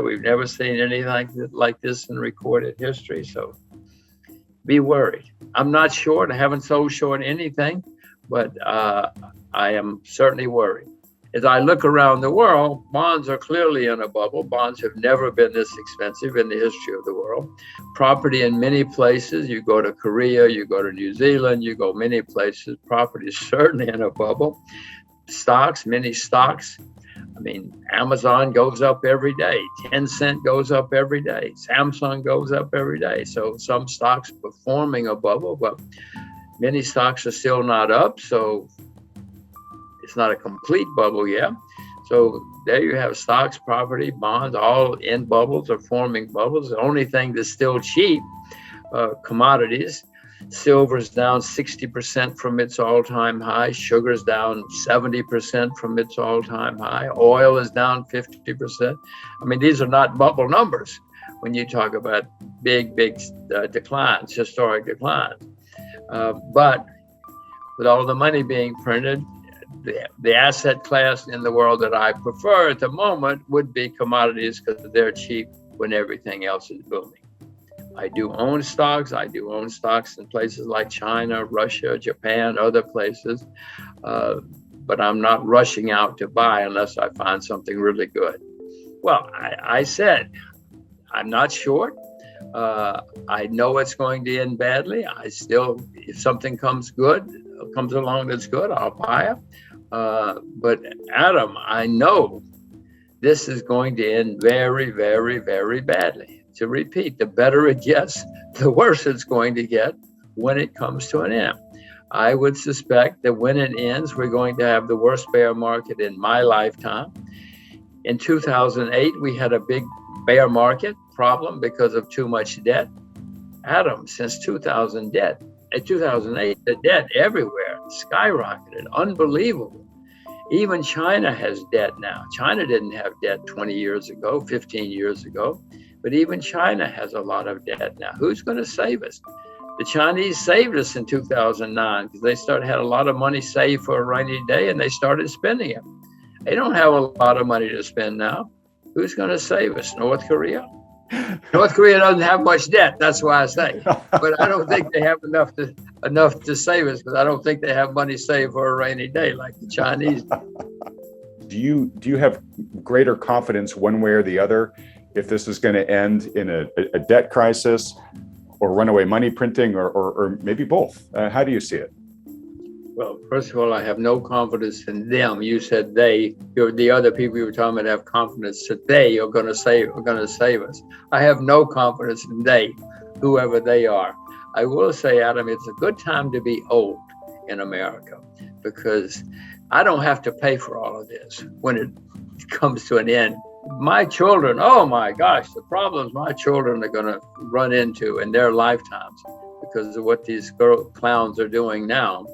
We've never seen anything like this in recorded history. So be worried. I'm not short. I haven't sold short anything, but I am certainly worried. As I look around the world, bonds are clearly in a bubble. Bonds have never been this expensive in the history of the world. Property in many places, you go to Korea, you go to New Zealand, you go many places, property is certainly in a bubble. Stocks, many stocks. I mean, Amazon goes up every day. Tencent goes up every day. Samsung goes up every day. So some stocks performing a bubble, but many stocks are still not up. So it's not a complete bubble yet. So there you have stocks, property, bonds, all in bubbles or forming bubbles. The only thing that's still cheap, commodities. Silver's down 60% from its all-time high. Sugar's down 70% from its all-time high. Oil is down 50%. I mean, these are not bubble numbers when you talk about big declines, historic declines. But with all the money being printed, the asset class in the world that I prefer at the moment would be commodities because they're cheap when everything else is booming. I do own stocks. I do own stocks in places like China, Russia, Japan, other places. But I'm not rushing out to buy unless I find something really good. Well, I said, I'm not short. I know it's going to end badly. If something comes along that's good, I'll buy it. But Adam, I know this is going to end very, very, very badly. To repeat, the better it gets, the worse it's going to get when it comes to an end. I would suspect that when it ends, we're going to have the worst bear market in my lifetime. In 2008, we had a big bear market problem because of too much debt. Adam, since 2008, the debt everywhere skyrocketed, unbelievable. Even China has debt now. China didn't have debt 20 years ago, 15 years ago. But even China has a lot of debt now. Who's going to save us? The Chinese saved us in 2009 because they had a lot of money saved for a rainy day and they started spending it. They don't have a lot of money to spend now. Who's going to save us? North Korea? North Korea doesn't have much debt. That's why I say. But I don't think they have enough to save us because I don't think they have money saved for a rainy day like the Chinese do. Do you have greater confidence one way or the other if this is going to end in a debt crisis or runaway money printing or maybe both? How do you see it? Well, first of all, I have no confidence in them. You said they. The other people you were talking about have confidence that they are going to save us. I have no confidence in they, whoever they are. I will say, Adam, it's a good time to be old in America because I don't have to pay for all of this when it comes to an end. My children, oh my gosh, the problems my children are going to run into in their lifetimes because of what these clowns are doing now.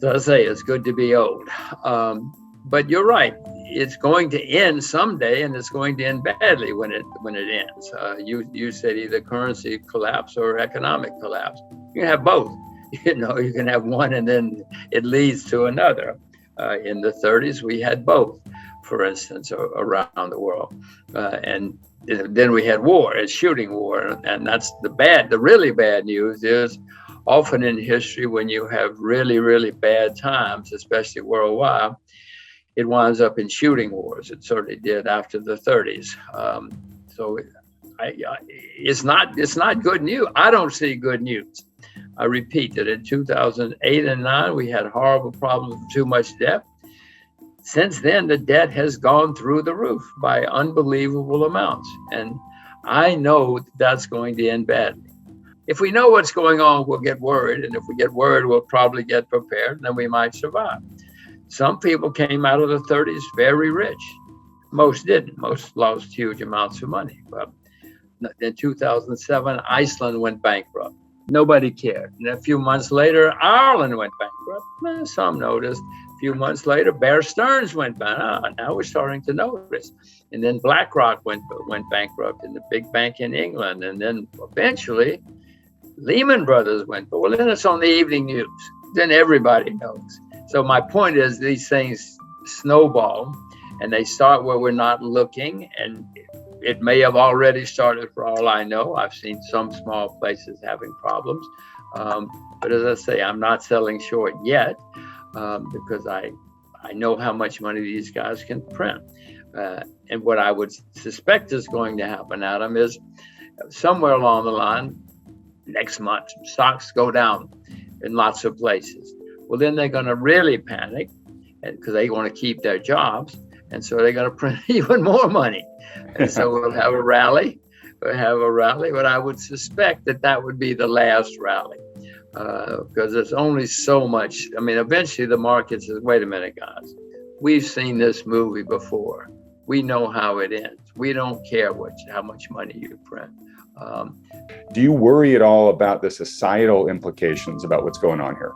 So I say it's good to be old. But you're right. It's going to end someday, and it's going to end badly when it ends. You said either currency collapse or economic collapse. You can have both. You can have one, and then it leads to another. In the 30s, we had both, for instance, around the world, and then we had war, a shooting war, and that's the really bad news is. Often in history, when you have really, really bad times, especially worldwide, it winds up in shooting wars. It certainly did after the 30s. So it's not good news. I don't see good news. I repeat that in 2008 and 9, we had horrible problems with too much debt. Since then, the debt has gone through the roof by unbelievable amounts. And I know that's going to end badly. If we know what's going on, we'll get worried. And if we get worried, we'll probably get prepared, and then we might survive. Some people came out of the 30s very rich. Most didn't. Most lost huge amounts of money. But in 2007, Iceland went bankrupt. Nobody cared. And a few months later, Ireland went bankrupt. Some noticed. A few months later, Bear Stearns went bankrupt. Now we're starting to notice. And then BlackRock went bankrupt in the big bank in England. And then eventually, Lehman Brothers went, but well, then it's on the evening news. Then everybody knows. So my point is these things snowball and they start where we're not looking, and it may have already started for all I know. I've seen some small places having problems. But as I say, I'm not selling short yet because I know how much money these guys can print. And what I would suspect is going to happen, Adam, is somewhere along the line, next month, stocks go down in lots of places. Well, then they're going to really panic because they want to keep their jobs. And so they're going to print even more money. And so we'll have a rally. But I would suspect that would be the last rally because there's only so much. I mean, eventually the market says, wait a minute, guys, we've seen this movie before. We know how it ends. We don't care how much money you print. Do you worry at all about the societal implications about what's going on here?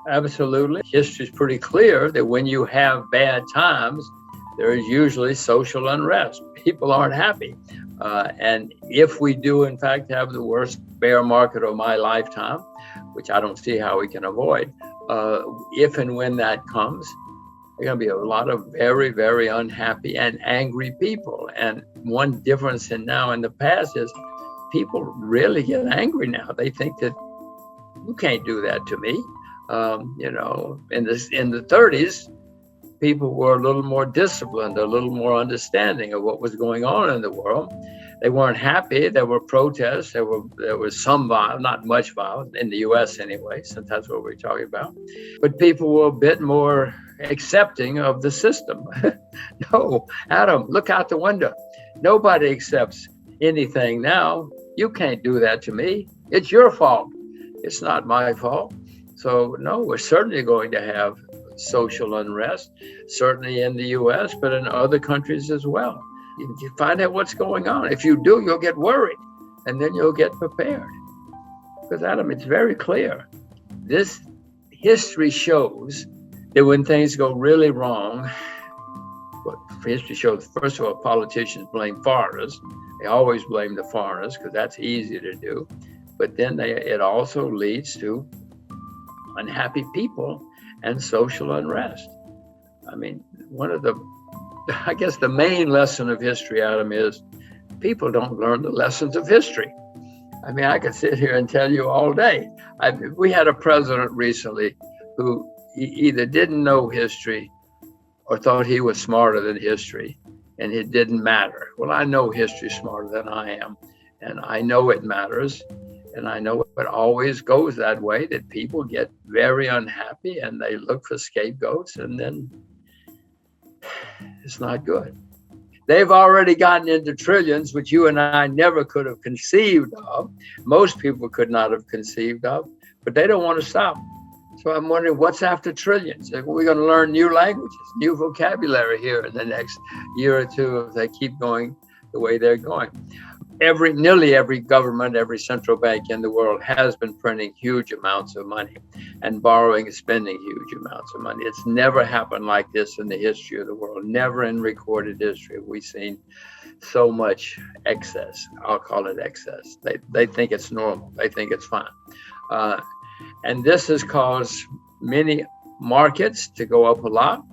Absolutely. History is pretty clear that when you have bad times, there is usually social unrest. People aren't happy. And if we do, in fact, have the worst bear market of my lifetime, which I don't see how we can avoid, if and when that comes, there are going to be a lot of very, very unhappy and angry people. And one difference in now and the past is people really get angry now. They think that you can't do that to me. In the 30s, people were a little more disciplined, a little more understanding of what was going on in the world. They weren't happy. There were protests. There was some violence, not much violence in the U.S. anyway, since that's what we're talking about. But people were a bit more accepting of the system. No, Adam, look out the window. Nobody accepts anything now. You can't do that to me. It's your fault. It's not my fault. So no, we're certainly going to have social unrest, certainly in the U.S., but in other countries as well. You find out what's going on. If you do, you'll get worried, and then you'll get prepared. Because, Adam, it's very clear. This history shows that when things go really wrong, what history shows, first of all, politicians blame foreigners. They always blame the foreigners because that's easy to do. But then it also leads to unhappy people and social unrest. I mean, I guess the main lesson of history, Adam, is people don't learn the lessons of history. I mean, I could sit here and tell you all day. We had a president recently who either didn't know history or thought he was smarter than history, and it didn't matter. Well, I know history smarter than I am, and I know it matters. And I know it always goes that way, that people get very unhappy and they look for scapegoats, and then it's not good. They've already gotten into trillions, which you and I never could have conceived of. Most people could not have conceived of, but they don't want to stop. So I'm wondering what's after trillions? We're going to learn new languages, new vocabulary here in the next year or two if they keep going the way they're going. Nearly every government, every central bank in the world has been printing huge amounts of money and borrowing and spending huge amounts of money. It's never happened like this in the history of the world. Never in recorded history have we seen so much excess. I'll call it excess. They think it's normal. They think it's fine. And this has caused many markets to go up a lot.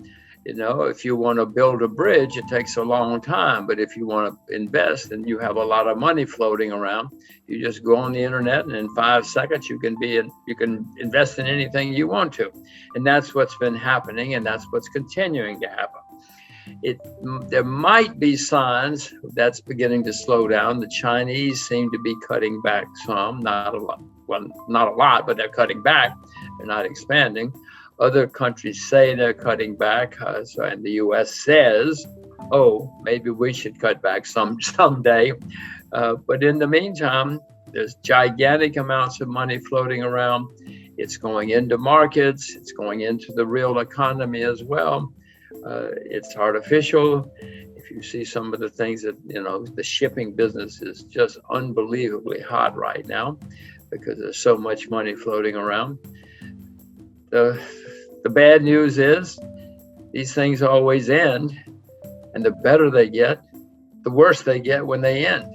You know, if you want to build a bridge, it takes a long time. But if you want to invest and you have a lot of money floating around, you just go on the internet, and in 5 seconds you can invest in anything you want to. And that's what's been happening, and that's what's continuing to happen. There might be signs that's beginning to slow down. The Chinese seem to be cutting back some, not a lot. Well, not a lot, but they're cutting back. They're not expanding. Other countries say they're cutting back, and the U.S. says, "Oh, maybe we should cut back someday." But in the meantime, there's gigantic amounts of money floating around. It's going into markets. It's going into the real economy as well. It's artificial. If you see some of the things that, the shipping business is just unbelievably hot right now because there's so much money floating around. The bad news is these things always end, and the better they get, the worse they get when they end.